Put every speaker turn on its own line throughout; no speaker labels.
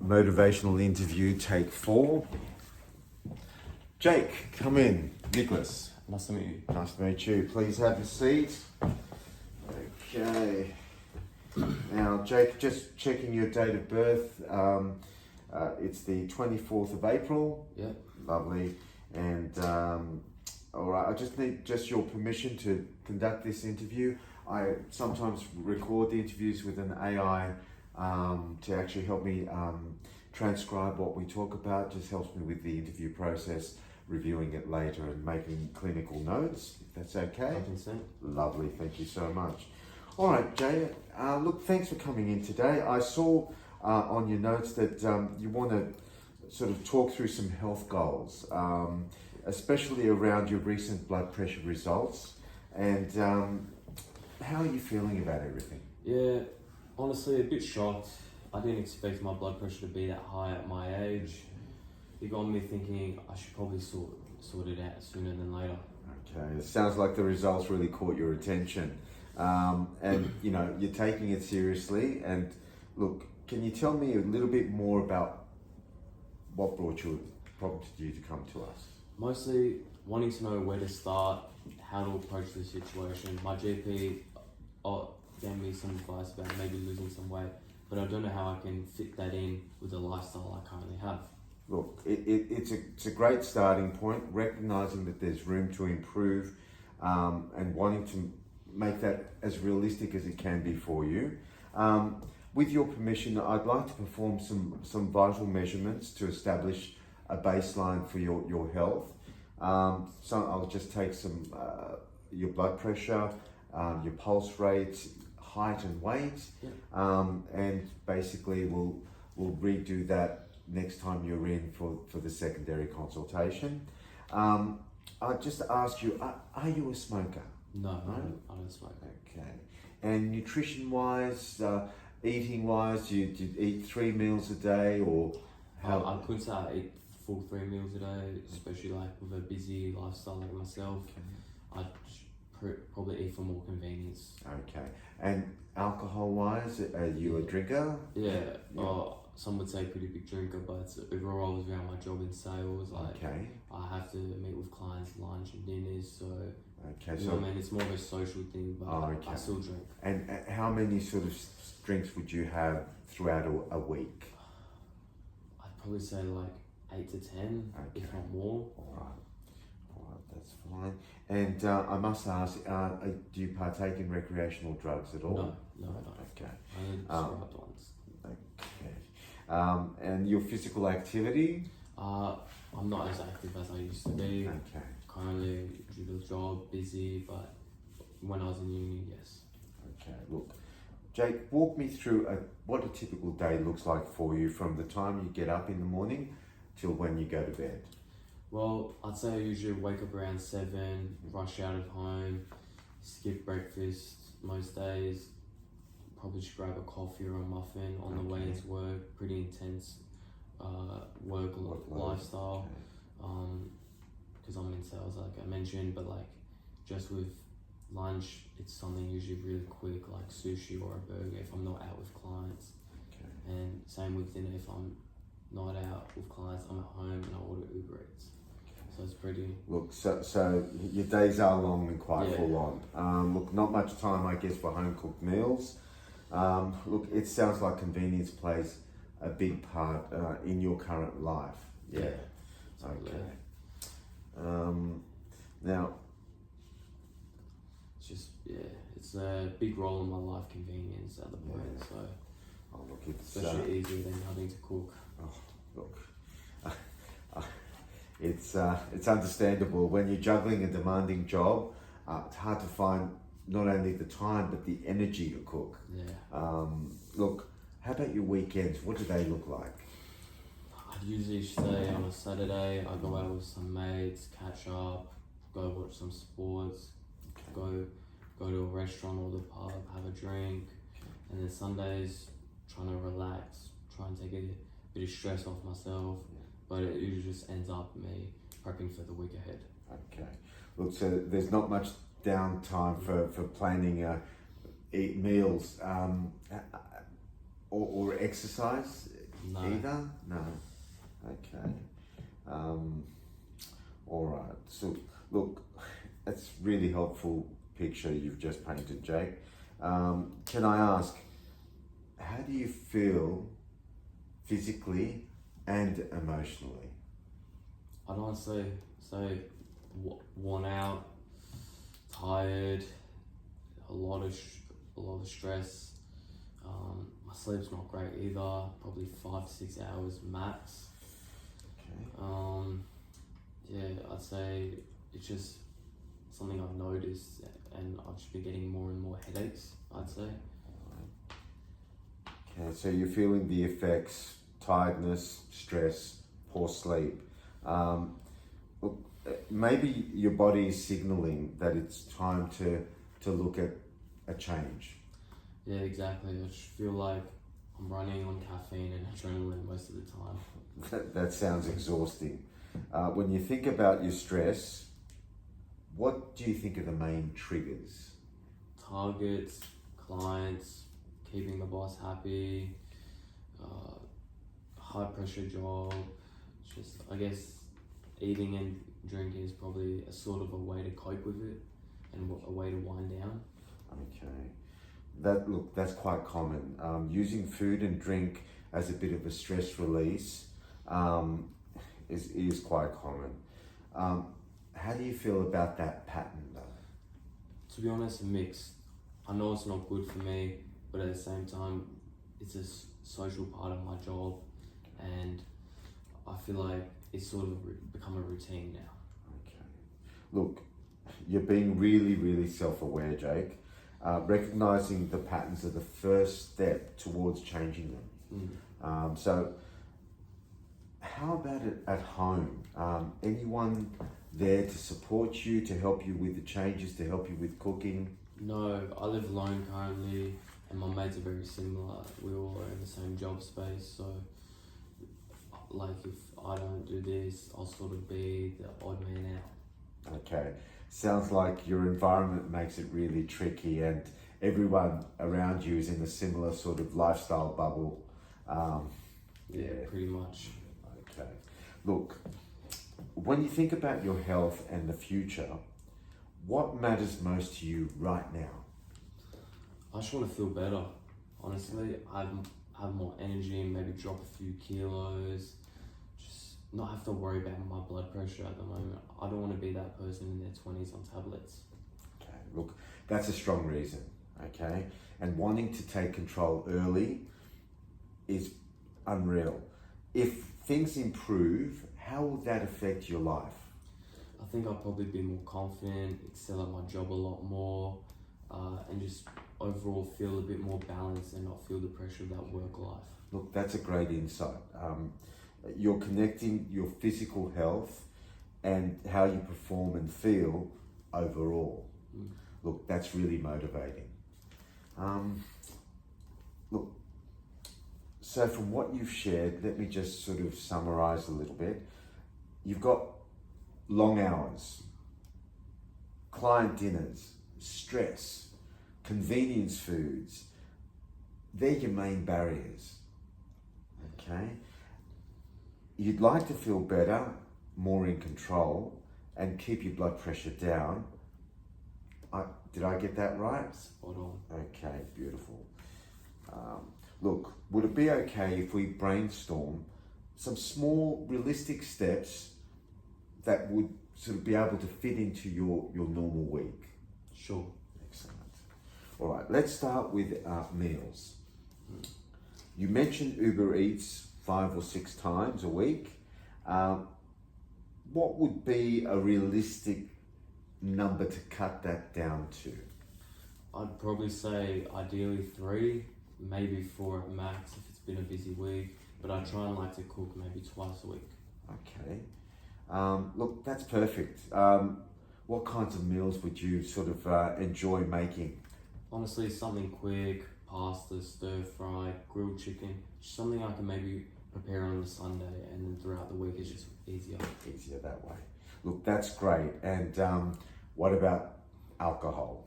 Motivational Interview, take 4. Jake, come in. Nicholas.
Nice to meet you.
Nice to meet you. Please have a seat. Okay. Now, Jake, just checking your date of birth. It's the 24th of April.
Yeah.
Lovely. And all right, I just need your permission to conduct this interview. I sometimes record the interviews with an AI to actually help me transcribe what we talk about. Just helps me with the interview process, reviewing it later and making clinical notes, if that's okay.
I can see.
Lovely, thank you so much. All right, Jay, look, thanks for coming in today. I saw on your notes that you want to sort of talk through some health goals, especially around your recent blood pressure results. And how are you feeling about everything?
Yeah, honestly, a bit shocked. I didn't expect my blood pressure to be that high at my age. It got me thinking I should probably sort it out sooner than later.
Okay, it sounds like the results really caught your attention. And you know, you're taking it seriously. And look, can you tell me a little bit more about what prompted you to come to us?
Mostly wanting to know where to start, how to approach the situation. My GP gave me some advice about maybe losing some weight, but I don't know how I can fit that in with the lifestyle I currently have.
Look, it's a great starting point, recognizing that there's room to improve and wanting to make that as realistic as it can be for you. With your permission, I'd like to perform some vital measurements to establish a baseline for your health. So I'll just take some your blood pressure, your pulse rate, height and weight, and basically we'll redo that next time you're in for the secondary consultation. I'll just ask you, are you a smoker?
No, I don't smoke.
Okay. And nutrition-wise, eating-wise, do you eat 3 meals a day, or how?
I couldn't say I eat full 3 meals a day, especially like with a busy lifestyle like myself.
Okay.
I'd probably eat for more convenience.
Okay. And alcohol-wise, are you a drinker?
Yeah. Some would say pretty big drinker, but it revolves around my job in sales. Like,
okay.
I have to meet with clients lunch and dinners, so
okay.
So I mean, it's more of a social thing, but
okay.
I still drink.
And how many sort of drinks would you have throughout a week?
I'd probably say like 8 to 10,
okay.
if not more.
All right, that's fine. And I must ask, do you partake in recreational drugs at all?
No, I don't.
Okay.
I only prescribed ones.
Okay. And your physical activity?
I'm not as active as I used to be.
Okay.
Currently, due to the job, busy, but when I was in uni, yes.
Okay, look, Jake, walk me through what a typical day looks like for you from the time you get up in the morning till when you go to bed.
Well, I'd say I usually wake up around 7, rush out of home, skip breakfast most days, probably just grab a coffee or a muffin on the way into work. Pretty intense work lifestyle, because I'm in sales like I mentioned, but like just with lunch, it's something usually really quick like sushi or a burger if I'm not out with clients.
Okay.
And same with dinner, if I'm not out with clients, I'm at home and I order Uber Eats. So it's pretty...
Look, so your days are long and quite full on. Look, not much time, I guess, for home-cooked meals. Look, it sounds like convenience plays a big part in your current life. Yeah. Okay. Now...
It's just, it's a big role in my life, convenience at the point, so...
Oh, look, it's...
especially easier than having to cook.
Oh, look... It's understandable when you're juggling a demanding job. It's hard to find not only the time but the energy to cook.
Yeah.
Look, how about your weekends? What do they look like?
I'd usually stay on a Saturday. I go out with some mates, catch up, go watch some sports, go to a restaurant or the pub, have a drink, and then Sundays trying to relax, try and take a bit of stress off myself. But it usually just ends up me prepping for the week ahead. Okay.
Look, so there's not much downtime for planning meals or exercise.
No.
Either? No. Okay. All right. So, look, that's really helpful picture you've just painted, Jake. Can I ask, how do you feel physically and emotionally?
I'd honestly say worn out, tired, a lot of stress. My sleep's not great either. Probably 5 to 6 hours max.
Okay.
Yeah, I'd say it's just something I've noticed, and I've just been getting more and more headaches, I'd say.
Okay, so you're feeling the effects, tiredness, stress, poor sleep. Look, maybe your body is signaling that it's time to look at a change.
Yeah, exactly. I just feel like I'm running on caffeine and adrenaline most of the time.
That sounds exhausting. When you think about your stress, what do you think are the main triggers?
Targets, clients, keeping the boss happy, high pressure job. Just, I guess, eating and drinking is probably a sort of a way to cope with it and a way to wind down.
Okay. That's quite common. Using food and drink as a bit of a stress release is quite common. How do you feel about that pattern though?
To be honest, mixed. I know it's not good for me, but at the same time, it's a social part of my job, and I feel like it's sort of become a routine now.
Okay. Look, you're being really, really self-aware, Jake. Recognizing the patterns are the first step towards changing them. So, how about it at home? Anyone there to support you, to help you with the changes, to help you with cooking?
No, I live alone currently, and my mates are very similar. We all are in the same job space, so like if I don't do this, I'll sort of be the odd man out.
Okay. Sounds like your environment makes it really tricky, and everyone around you is in a similar sort of lifestyle bubble.
Yeah, pretty much.
Okay. Look, when you think about your health and the future, what matters most to you right now?
I just want to feel better. Honestly, have more energy, maybe drop a few kilos, just not have to worry about my blood pressure at the moment. I don't want to be that person in their 20s on tablets.
Okay, look, that's a strong reason, okay? And wanting to take control early is unreal. If things improve, how will that affect your life?
I think I'll probably be more confident, excel at my job a lot more, and just overall feel a bit more balanced and not feel the pressure of that work life.
Look, that's a great insight. You're connecting your physical health and how you perform and feel overall. Look, that's really motivating. Look, so from what you've shared, let me just sort of summarize a little bit. You've got long hours, client dinners, stress, convenience foods. They're your main barriers, okay? You'd like to feel better, more in control, and keep your blood pressure down. Did I get that right?
Spot on.
Okay, beautiful. Look, would it be okay if we brainstorm some small, realistic steps that would sort of be able to fit into your normal week?
Sure.
Excellent. All right, let's start with meals. You mentioned Uber Eats 5 or 6 times a week. What would be a realistic number to cut that down to?
I'd probably say ideally 3, maybe 4 at max if it's been a busy week, but I try and like to cook maybe twice a week.
Okay. Look, that's perfect. What kinds of meals would you sort of enjoy making?
Honestly, something quick, pasta, stir fry, grilled chicken, just something I can maybe prepare on the Sunday, and then throughout the week it's just easier.
Easier that way. Look, that's great. And what about alcohol?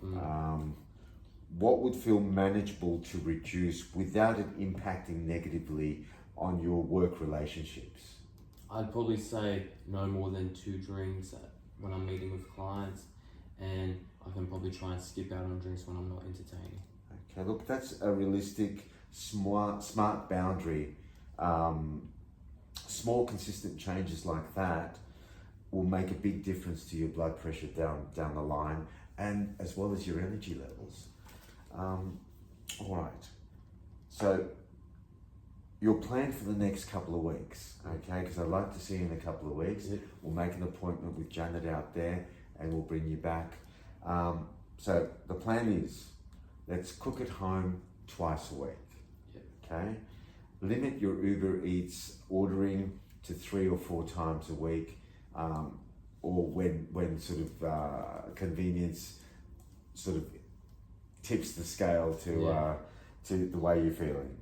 What would feel manageable to reduce without it impacting negatively on your work relationships?
I'd probably say no more than 2 drinks when I'm meeting with clients, and I can probably try and skip out on drinks when I'm not entertaining.
Okay, look, that's a realistic, smart boundary. Small, consistent changes like that will make a big difference to your blood pressure down the line, and as well as your energy levels. All right. So your plan for the next couple of weeks, okay? Because I'd like to see you in a couple of weeks.
Yep.
We'll make an appointment with Janet out there, and we'll bring you back. So the plan is, let's cook at home twice a week.
Yep.
Okay? Limit your Uber Eats ordering to 3 or 4 times a week, or when sort of convenience sort of tips the scale to the way you're feeling.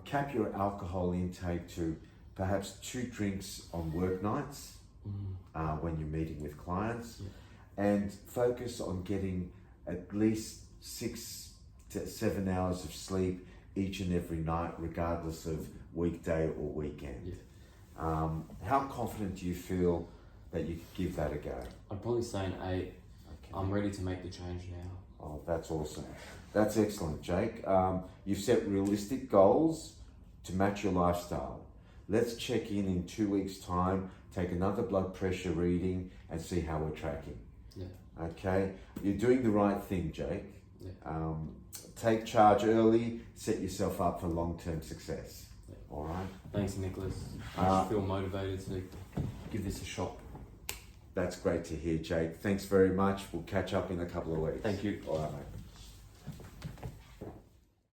Cap your alcohol intake to perhaps 2 drinks on work nights when you're meeting with clients, and focus on getting at least 6 to 7 hours of sleep each and every night, regardless of weekday or weekend. How confident do you feel that you could give that a go?
I'd probably say an 8.
Okay.
I'm ready to make the change now.
Oh, that's awesome. That's excellent, Jake. You've set realistic goals to match your lifestyle. Let's check in 2 weeks' time, take another blood pressure reading, and see how we're tracking.
Yeah.
Okay? You're doing the right thing, Jake.
Yeah.
Take charge early, set yourself up for long-term success.
Yeah.
All right?
Thanks, Nicholas. I feel motivated to give this a shot.
That's great to hear, Jake. Thanks very much. We'll catch up in a couple of weeks.
Thank you.
All right, mate.